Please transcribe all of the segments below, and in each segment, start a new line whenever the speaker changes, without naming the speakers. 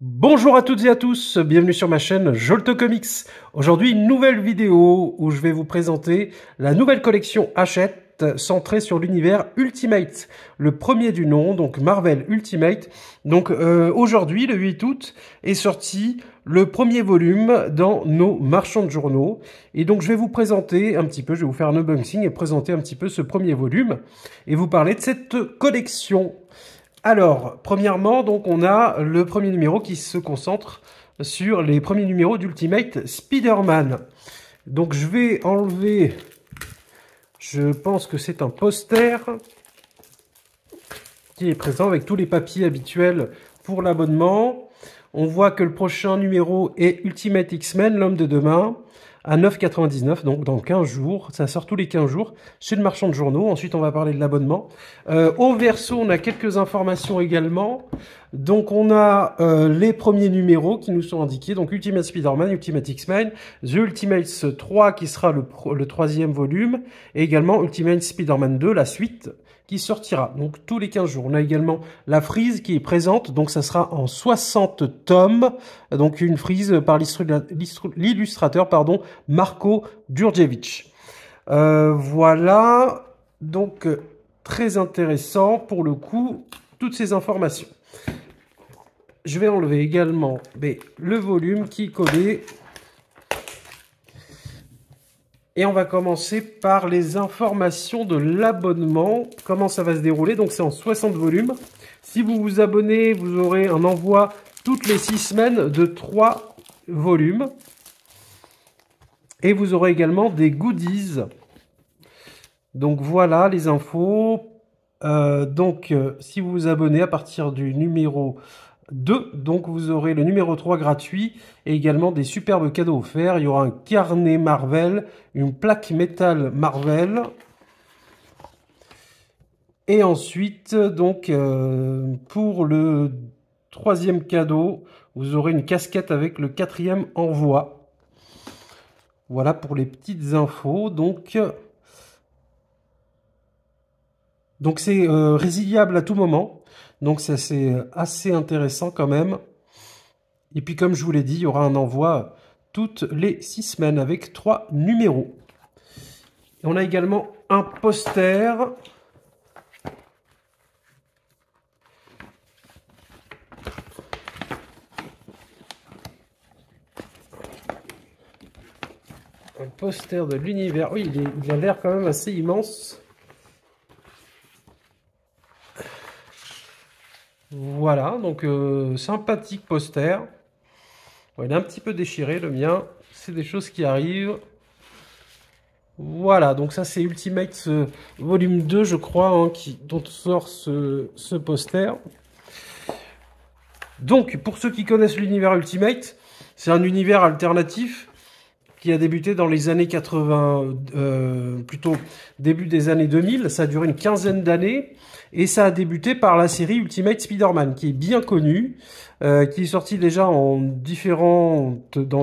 Bonjour à toutes et à tous, bienvenue sur ma chaîne Jolto Comics. Aujourd'hui, une nouvelle vidéo où je vais vous présenter la nouvelle collection Hachette centrée sur l'univers Ultimate, le premier du nom, donc Marvel Ultimate. Donc aujourd'hui, le 8 août, est sorti le premier volume dans nos marchands de journaux. Et donc je vais vous présenter un petit peu, je vais vous faire un unboxing et présenter un petit peu ce premier volume et vous parler de cette collection. Alors, premièrement, donc on a le premier numéro qui se concentre sur les premiers numéros d'Ultimate Spider-Man. Donc je vais enlever, je pense que c'est un poster qui est présent avec tous les papiers habituels pour l'abonnement. On voit que le prochain numéro est Ultimate X-Men, l'homme de demain, à 9,99, donc dans 15 jours. Ça sort tous les 15 jours chez le marchand de journaux. Ensuite, on va parler de l'abonnement. Au verso, on a quelques informations également. Donc, on a les premiers numéros qui nous sont indiqués. Donc, Ultimate Spider-Man, Ultimate X-Men, The Ultimates 3 qui sera le troisième volume. Et également Ultimate Spider-Man 2, la suite, qui sortira donc tous les 15 jours. On a également la frise qui est présente, donc ça sera en 60 tomes, donc une frise par l'illustrateur Marko Đurđević. Voilà, donc très intéressant pour le coup, toutes ces informations. Je vais enlever également le volume qui est collé. Et on va commencer par les informations de l'abonnement. Comment ça va se dérouler? Donc c'est en 60 volumes. Si vous vous abonnez, vous aurez un envoi toutes les 6 semaines de 3 volumes. Et vous aurez également des goodies. Donc voilà les infos. Si vous vous abonnez à partir du numéro 2, donc vous aurez le numéro 3 gratuit et également des superbes cadeaux offerts. Il y aura un carnet Marvel, une plaque métal Marvel. Et ensuite, donc, pour le troisième cadeau, vous aurez une casquette avec le 4e envoi. Voilà pour les petites infos. Donc c'est résiliable à tout moment. Donc ça c'est assez intéressant quand même. Et puis comme je vous l'ai dit, il y aura un envoi toutes les 6 semaines avec 3 numéros. Et on a également un poster. Un poster de l'univers. Oui, il a l'air quand même assez immense. Voilà, donc sympathique poster. Bon, il est un petit peu déchiré, le mien. C'est des choses qui arrivent. Voilà, donc ça c'est Ultimate volume 2, je crois, hein, dont sort ce poster. Donc, pour ceux qui connaissent l'univers Ultimate, c'est un univers alternatif qui a débuté dans les années 80, plutôt début des années 2000. Ça a duré une quinzaine d'années. Et ça a débuté par la série Ultimate Spider-Man, qui est bien connue, qui est sortie déjà dans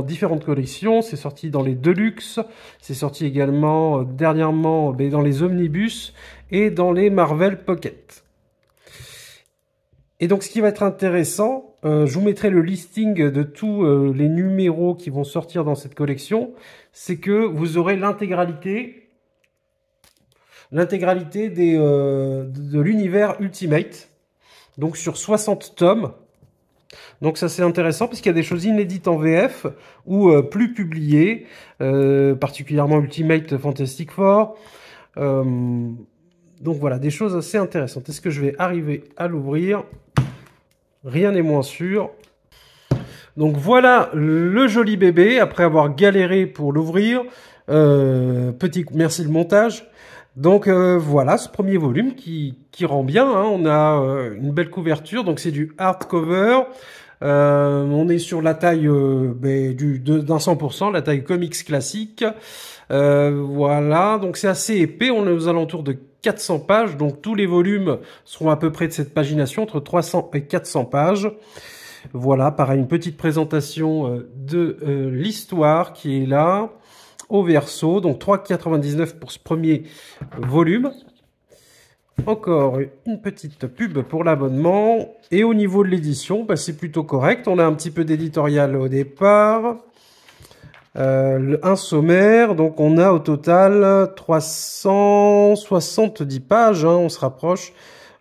différentes collections. C'est sorti dans les Deluxe, c'est sorti également dernièrement dans les Omnibus et dans les Marvel Pocket. Et donc ce qui va être intéressant, je vous mettrai le listing de tous les numéros qui vont sortir dans cette collection, c'est que vous aurez l'intégralité de l'univers Ultimate, donc sur 60 tomes. Donc ça c'est intéressant parce qu'il y a des choses inédites en VF ou plus publiées, particulièrement Ultimate Fantastic Four. Donc voilà, des choses assez intéressantes. Est-ce que je vais arriver à l'ouvrir? Rien n'est moins sûr. Donc voilà le joli bébé, après avoir galéré pour l'ouvrir. Petit merci le montage. Donc voilà ce premier volume qui rend bien, hein. On a une belle couverture, donc c'est du hardcover. On est sur la taille d'un 100%, la taille comics classique. Voilà, donc c'est assez épais, on est aux alentours de 400 pages, donc tous les volumes seront à peu près de cette pagination, entre 300 et 400 pages. Voilà, pareil, une petite présentation de l'histoire qui est là, au verso, donc 3,99 pour ce premier volume. encore une petite pub pour l'abonnement. Et au niveau de l'édition, bah, c'est plutôt correct. On a un petit peu d'éditorial au départ. Un sommaire, donc on a au total 370 pages, hein, on se rapproche.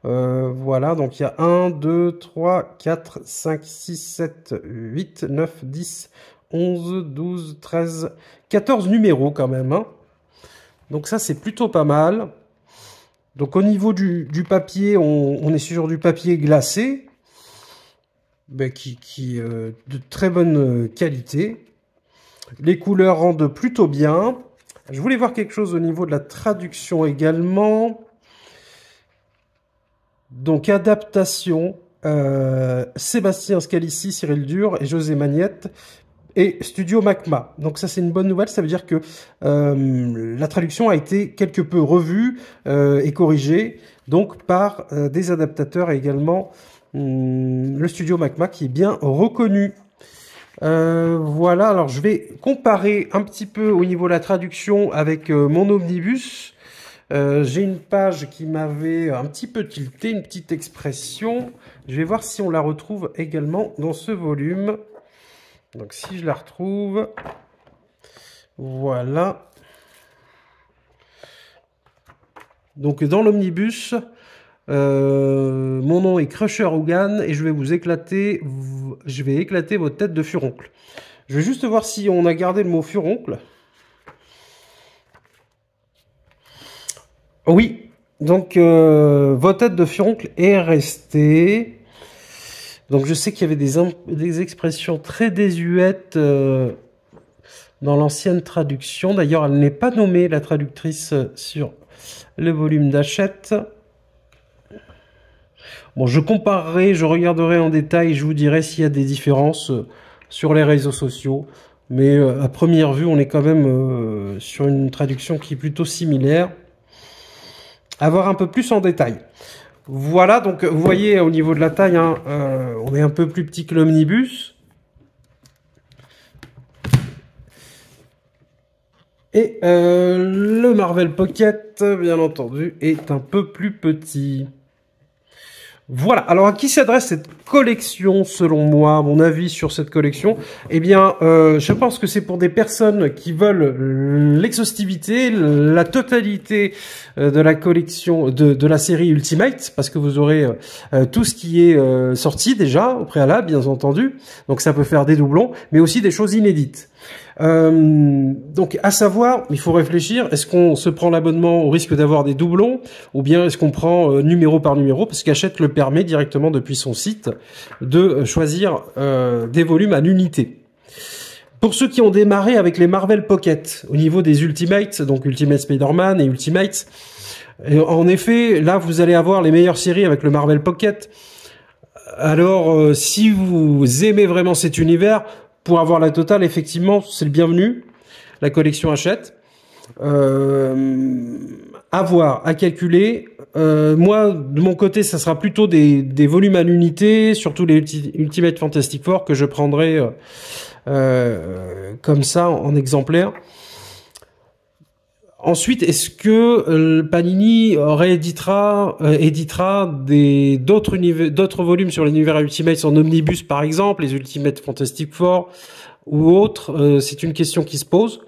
Voilà, donc il y a 1, 2, 3, 4, 5, 6, 7, 8, 9, 10, 11, 12, 13, 14 numéros quand même. Hein. Donc ça, c'est plutôt pas mal. Donc au niveau du papier, on est sur du papier glacé, ben, qui est de très bonne qualité. Les couleurs rendent plutôt bien. Je voulais voir quelque chose au niveau de la traduction également. Donc, adaptation, Sébastien Scalici, Cyril Dur et José Magnette et Studio Macma. Donc ça, c'est une bonne nouvelle. Ça veut dire que la traduction a été quelque peu revue et corrigée donc par des adaptateurs et également le Studio Macma qui est bien reconnu. Voilà, alors je vais comparer un petit peu au niveau de la traduction avec mon omnibus. J'ai une page qui m'avait un petit peu tilté, une petite expression. Je vais voir si on la retrouve également dans ce volume. Donc si je la retrouve, voilà. Donc dans l'omnibus, mon nom est Crusher Hogan et je vais éclater votre tête de furoncle. Je vais juste voir si on a gardé le mot furoncle. Oui, donc votre tête de furoncle est restée. Donc je sais qu'il y avait des expressions très désuètes dans l'ancienne traduction. D'ailleurs, elle n'est pas nommée, la traductrice, sur le volume d'Hachette. Bon, je comparerai, je regarderai en détail, je vous dirai s'il y a des différences sur les réseaux sociaux. Mais à première vue, on est quand même sur une traduction qui est plutôt similaire. À voir un peu plus en détail. Voilà, donc vous voyez au niveau de la taille, hein, on est un peu plus petit que l'omnibus. Et le Marvel Pocket, bien entendu, est un peu plus petit. Voilà, alors à qui s'adresse cette collection selon moi, mon avis sur cette collection? Eh bien, je pense que c'est pour des personnes qui veulent l'exhaustivité, la totalité de la collection, de la série Ultimate, parce que vous aurez tout ce qui est sorti déjà, au préalable, bien entendu, donc ça peut faire des doublons, mais aussi des choses inédites. Donc à savoir, il faut réfléchir, est-ce qu'on se prend l'abonnement au risque d'avoir des doublons ou bien est-ce qu'on prend numéro par numéro, parce qu'Hachette le permet directement depuis son site de choisir des volumes à l'unité. Pour ceux qui ont démarré avec les Marvel Pocket au niveau des Ultimates, donc Ultimate Spider-Man et Ultimates, en effet là vous allez avoir les meilleures séries avec le Marvel Pocket. Alors si vous aimez vraiment cet univers, pour avoir la totale, effectivement, c'est le bienvenu. La collection Hachette. À voir, à calculer. Moi, de mon côté, ça sera plutôt des volumes à l'unité, surtout les Ultimate Fantastic Four que je prendrai comme ça en exemplaire. Ensuite, est-ce que Panini éditera d'autres volumes sur l'univers Ultimate en omnibus, par exemple, les Ultimate Fantastic Four ou autres? C'est une question qui se pose.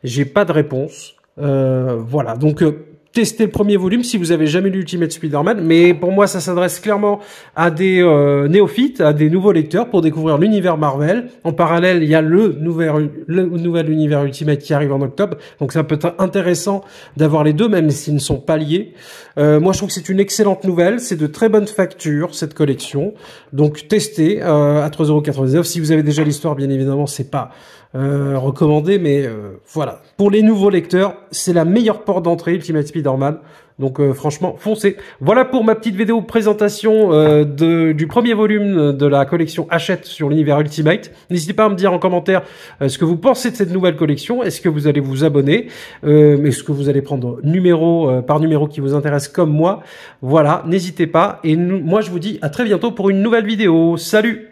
J'ai pas de réponse. Voilà, donc testez le premier volume si vous avez jamais lu Ultimate Spider-Man, mais pour moi ça s'adresse clairement à des néophytes, à des nouveaux lecteurs pour découvrir l'univers Marvel. En parallèle, il y a le nouvel univers Ultimate qui arrive en octobre, donc ça peut être intéressant d'avoir les deux, même s'ils ne sont pas liés. Moi je trouve que c'est une excellente nouvelle, c'est de très bonne facture cette collection, donc testez à 3,99 €. Si vous avez déjà l'histoire, bien évidemment, c'est pas recommandé, mais voilà. Pour les nouveaux lecteurs, c'est la meilleure porte d'entrée, Ultimate Spider-Man. Donc franchement, foncez. Voilà pour ma petite vidéo présentation du premier volume de la collection Hachette sur l'univers Ultimate. N'hésitez pas à me dire en commentaire ce que vous pensez de cette nouvelle collection. Est-ce que vous allez vous abonner? Est-ce que vous allez prendre numéro par numéro qui vous intéresse comme moi? Voilà, n'hésitez pas. Et moi, je vous dis à très bientôt pour une nouvelle vidéo. Salut!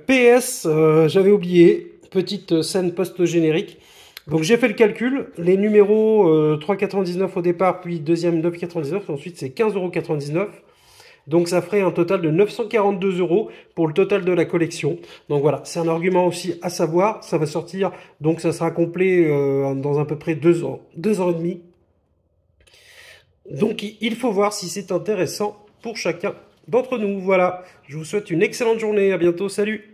PS, j'avais oublié, petite scène post-générique. Donc j'ai fait le calcul, les numéros 3,99 au départ, puis deuxième 9,99, ensuite c'est 15,99 €. Donc ça ferait un total de 942 € pour le total de la collection. Donc voilà, c'est un argument aussi à savoir. Ça va sortir, donc ça sera complet dans à peu près 2 ans, 2 ans et demi. Donc il faut voir si c'est intéressant pour chacun d'entre nous. Voilà, je vous souhaite une excellente journée, à bientôt, salut!